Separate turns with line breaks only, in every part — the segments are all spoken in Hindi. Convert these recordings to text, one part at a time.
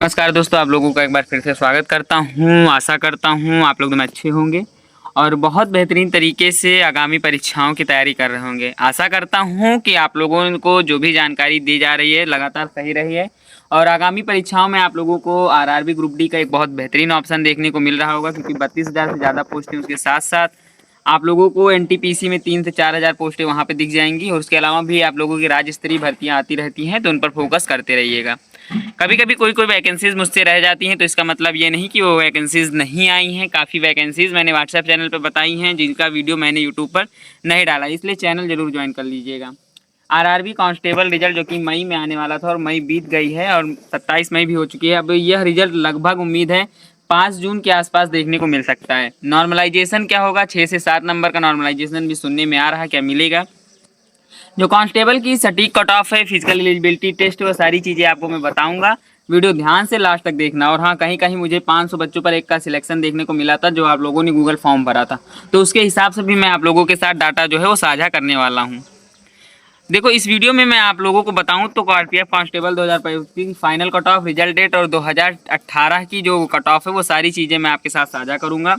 नमस्कार दोस्तों, आप लोगों का एक बार फिर से स्वागत करता हूं। आशा करता हूं आप लोग में अच्छे होंगे और बहुत बेहतरीन तरीके से आगामी परीक्षाओं की तैयारी कर रहे होंगे। आशा करता हूं कि आप लोगों को जो भी जानकारी दी जा रही है लगातार सही रही है और आगामी परीक्षाओं में आप लोगों को आरआरबी ग्रुप डी का एक बहुत बेहतरीन ऑप्शन देखने को मिल रहा होगा, क्योंकि 32,000 से ज़्यादा पोस्टें, उसके साथ साथ आप लोगों को एनटीपीसी में 3 से 4,000 पोस्टें वहाँ पे दिख जाएंगी और उसके अलावा भी आप लोगों की राज्य स्तरीय भर्तियाँ आती रहती हैं, तो उन पर फोकस करते रहिएगा। कभी कभी कोई वैकेंसीज मुझसे रह जाती हैं, तो इसका मतलब ये नहीं कि वो वैकेंसीज नहीं आई हैं। काफ़ी वैकेंसीज मैंने व्हाट्सएप चैनल पर बताई हैं, जिनका वीडियो मैंने यूट्यूब पर नहीं डाला, इसलिए चैनल जरूर ज्वाइन कर लीजिएगा। आरआरबी कांस्टेबल रिजल्ट जो कि मई में आने वाला था और मई बीत गई है और 27 मई भी हो चुकी है। अब यह रिजल्ट लगभग उम्मीद है 5 जून के आसपास देखने को मिल सकता है। नॉर्मलाइजेशन क्या होगा, 6 से 7 नंबर का नॉर्मलाइजेशन भी सुनने में आ रहा है, क्या मिलेगा। जो कांस्टेबल की सटीक कट ऑफ है, फिजिकल एलिजिबिलिटी टेस्ट, वो सारी चीज़ें आपको मैं बताऊंगा। वीडियो ध्यान से लास्ट तक देखना। और हाँ, कहीं कहीं मुझे 500 बच्चों पर एक का सिलेक्शन देखने को मिला था, जो आप लोगों ने गूगल फॉर्म भरा था, तो उसके हिसाब से भी मैं आप लोगों के साथ डाटा जो है वो साझा करने वाला हूँ। देखो, इस वीडियो में मैं आप लोगों को बताऊं तो आरपीएफ कांस्टेबल 2025 की final cut off, result date और 2018 की जो कट ऑफ है वो सारी चीज़ें मैं आपके साथ साझा करूंगा।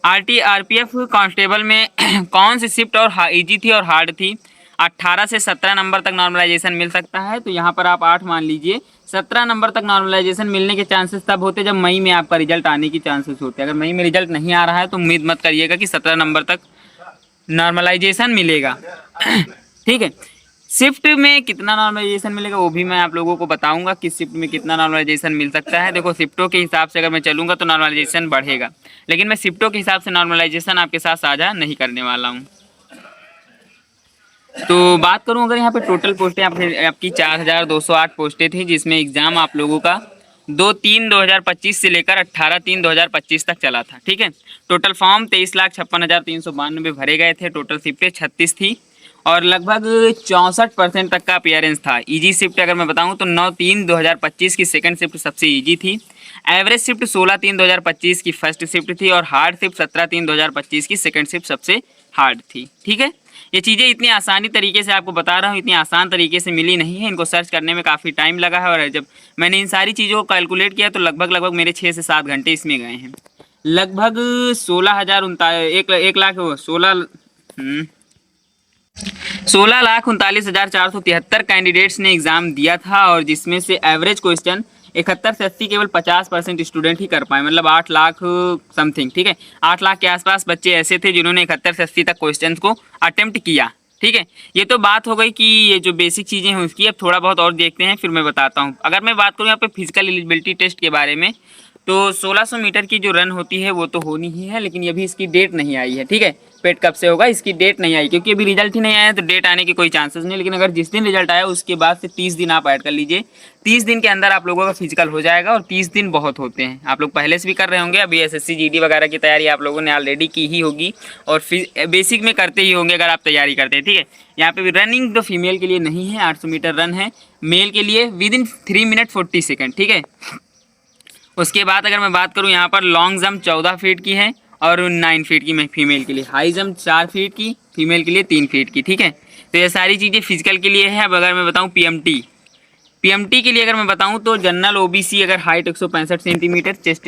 आरपीएफ कांस्टेबल में कौन सी शिफ्ट और ईजी थी और हार्ड थी। 18 से 17 नंबर तक नॉर्मलाइजेशन मिल सकता है, तो यहाँ पर आप 8 मान लीजिए। 17 नंबर तक नॉर्मलाइजेशन मिलने के चांसेस तब होते जब मई में आपका रिजल्ट आने की चांसेस होते हैं। अगर मई में रिजल्ट नहीं आ रहा है तो उम्मीद मत करिएगा कि 17 नंबर तक नॉर्मलाइजेशन मिलेगा। ठीक है। शिफ्ट में कितना नॉर्मलाइजेशन मिलेगा वो भी मैं आप लोगों को बताऊंगा, किस शिफ्ट में कितना नॉर्मलाइजेशन मिल सकता है। देखो, शिफ्टों के हिसाब से अगर मैं चलूंगा तो नॉर्मलाइजेशन बढ़ेगा, लेकिन मैं शिफ्टों के हिसाब से नॉर्मलाइजेशन आपके साथ साझा नहीं करने वाला हूँ। तो बात करूं, अगर यहाँ पे टोटल पोस्टें आपकी 4,208 पोस्टें थी, जिसमें एग्ज़ाम आप लोगों का 2/3/2025 से लेकर 18/3/2025 तक चला था। ठीक है। टोटल फॉर्म 23,56,392 भरे गए थे। टोटल शिफ्टें 36 थी और लगभग 64% तक का अपीयरेंस था। ईजी शिफ्ट अगर मैं बताऊं तो 9/3/2025 की सेकंड शिफ्ट सबसे ईजी थी। एवरेज शिफ्ट 16/3/2025 की फर्स्ट शिफ्ट थी और हार्ड शिफ्ट 17/3/2025 की सेकंड शिफ्ट सबसे हार्ड थी। ठीक है। ये चीज़ें इतनी आसानी तरीके से आपको बता रहा हूँ, इतनी आसान तरीके से मिली नहीं है। इनको सर्च करने में काफ़ी टाइम लगा है और जब मैंने इन सारी चीज़ों को कैलकुलेट किया तो लगभग मेरे 6 से 7 घंटे इसमें गए हैं। लगभग 16,39,473 कैंडिडेट्स ने एग्ज़ाम दिया था और जिसमें से एवरेज क्वेश्चन 71 से 80 केवल 50% स्टूडेंट ही कर पाए, मतलब 8 लाख समथिंग। ठीक है। 8 लाख के आसपास बच्चे ऐसे थे जिन्होंने 71 से 80 तक क्वेश्चन को अटेम्प्ट किया। ठीक है। ये तो बात हो गई कि ये जो बेसिक चीज़ें हैं उसकी। अब थोड़ा बहुत और देखते हैं, फिर मैं बताता हूँ। अगर मैं बात करूँ यहाँ पे फिजिकल एलिजिबिलिटी टेस्ट के बारे में, तो 1600 मीटर की जो रन होती है वो तो होनी ही है, लेकिन अभी इसकी डेट नहीं आई है। ठीक है। पेट कब से होगा इसकी डेट नहीं आई, क्योंकि अभी रिजल्ट ही नहीं आया है, तो डेट आने की कोई चांसेस नहीं। लेकिन अगर जिस दिन रिजल्ट आया उसके बाद से 30 दिन आप ऐड कर लीजिए। 30 दिन के अंदर आप लोगों का फिजिकल हो जाएगा और 30 दिन बहुत होते हैं। आप लोग पहले से भी कर रहे होंगे, अभी एसएससी जीडी वगैरह की तैयारी आप लोगों ने ऑलरेडी की ही होगी और फिर बेसिक में करते ही होंगे अगर आप तैयारी करते हैं। ठीक है। यहाँ पे भी रनिंग तो फीमेल के लिए नहीं है, 800 मीटर रन है। मेल के लिए विदिन 3 मिनट 40 सेकेंड। ठीक है। उसके बाद अगर मैं बात करूं, यहाँ पर लॉन्ग जंप 14 फीट की है और 9 फीट की मैं फीमेल के लिए। हाई जंप 4 फीट की, फीमेल के लिए 3 फीट की। ठीक है। तो ये सारी चीज़ें फिजिकल के लिए है। अब अगर मैं बताऊं पीएमटी के लिए अगर मैं बताऊं तो जनरल ओबीसी अगर height 165 centimetre, chest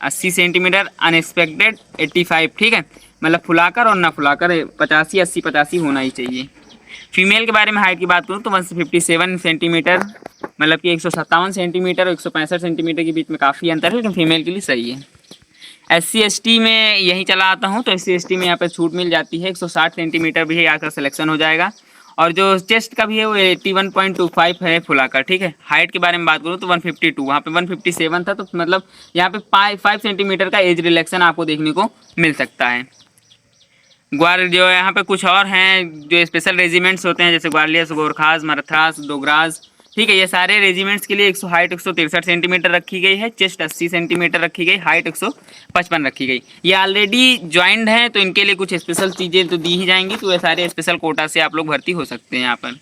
80 centimetre, unexpected 85। ठीक है। मतलब फुलाकर और ना फुलाकर 85, 80, 85 होना ही चाहिए। फीमेल के बारे में हाइट की बात करूँ तो 157 सेंटीमीटर, मतलब कि 157 सेंटीमीटर और 165 सेंटीमीटर के बीच में काफ़ी अंतर है, लेकिन फीमेल के लिए सही है। SC/ST में यही चला आता हूँ, तो SC/ST में यहाँ पर छूट मिल जाती है। 160 सेंटीमीटर भी आपका सिलेक्शन हो जाएगा और जो चेस्ट का भी है वो 81.25 है फुलाकर। ठीक है। हाइट के बारे में बात करूँ तो 152, वहाँ पे 157 था, तो मतलब यहाँ पे 5 सेंटीमीटर का एज रिलेक्शन आपको देखने को मिल सकता है। जो यहाँ पे कुछ और हैं जो स्पेशल रेजिमेंट्स होते हैं, जैसे ग्वालियर, गोरखास, मराठास, डोगरास। ठीक है। ये सारे रेजिमेंट्स के लिए हाइट 163 सेंटीमीटर रखी गई है, चेस्ट 80 सेंटीमीटर रखी गई, हाइट 155 रखी गई। ये ऑलरेडी ज्वाइंट हैं, तो इनके लिए कुछ स्पेशल चीज़ें तो दी ही जाएंगी, तो ये सारे स्पेशल कोटा से आप लोग भर्ती हो सकते हैं यहाँ पर।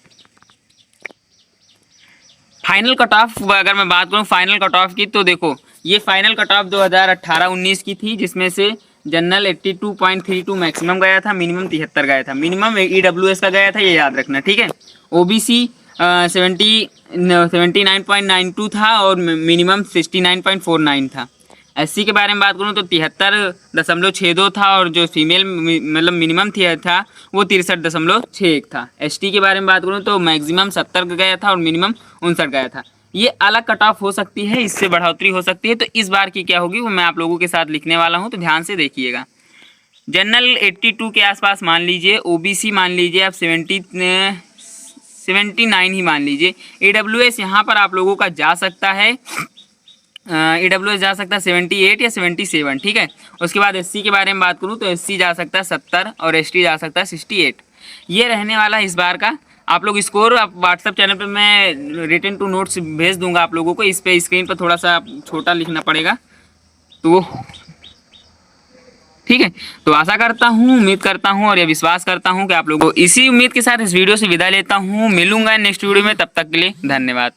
फाइनल कट ऑफ अगर मैं बात करूँ फाइनल कट ऑफ की, तो देखो ये फाइनल कट ऑफ 2018-19 की थी, जिसमें से जनरल 82.32 मैक्सिमम गया था, मिनिमम 73 गया था। मिनिमम EWS का गया था, ये याद रखना। ठीक है। ओबीसी 79.92 था और मिनिमम 69.49 था। SC के बारे में बात करूँ तो 73.62 था और जो फीमेल मतलब मिनिमम था वो 63.61 था। ST के बारे में बात करूँ तो मैक्सिमम 70 का गया था और मिनिमम 59 गया था। ये अलग कट ऑफ हो सकती है, इससे बढ़ोतरी हो सकती है। तो इस बार की क्या होगी वो मैं आप लोगों के साथ लिखने वाला हूँ, तो ध्यान से देखिएगा। जनरल 82 के आसपास मान लीजिए, OBC मान लीजिए आप 79 ही मान लीजिए। AWS यहाँ पर आप लोगों का जा सकता है, AWS जा सकता है 78 या 77, ठीक है। उसके बाद SC के बारे में बात करूँ तो SC जा सकता है 70 और ST जा सकता है 68। ये रहने वाला है इस बार का। आप लोग स्कोर आप व्हाट्सअप चैनल पे मैं रिटन टू नोट्स भेज दूंगा आप लोगों को। इस पे स्क्रीन पर थोड़ा सा छोटा लिखना पड़ेगा, तो ठीक है। तो आशा करता हूँ, उम्मीद करता हूँ और यह विश्वास करता हूँ कि आप लोगों को इसी उम्मीद के साथ इस वीडियो से विदा लेता हूँ। मिलूंगा नेक्स्ट वीडियो में, तब तक के लिए धन्यवाद।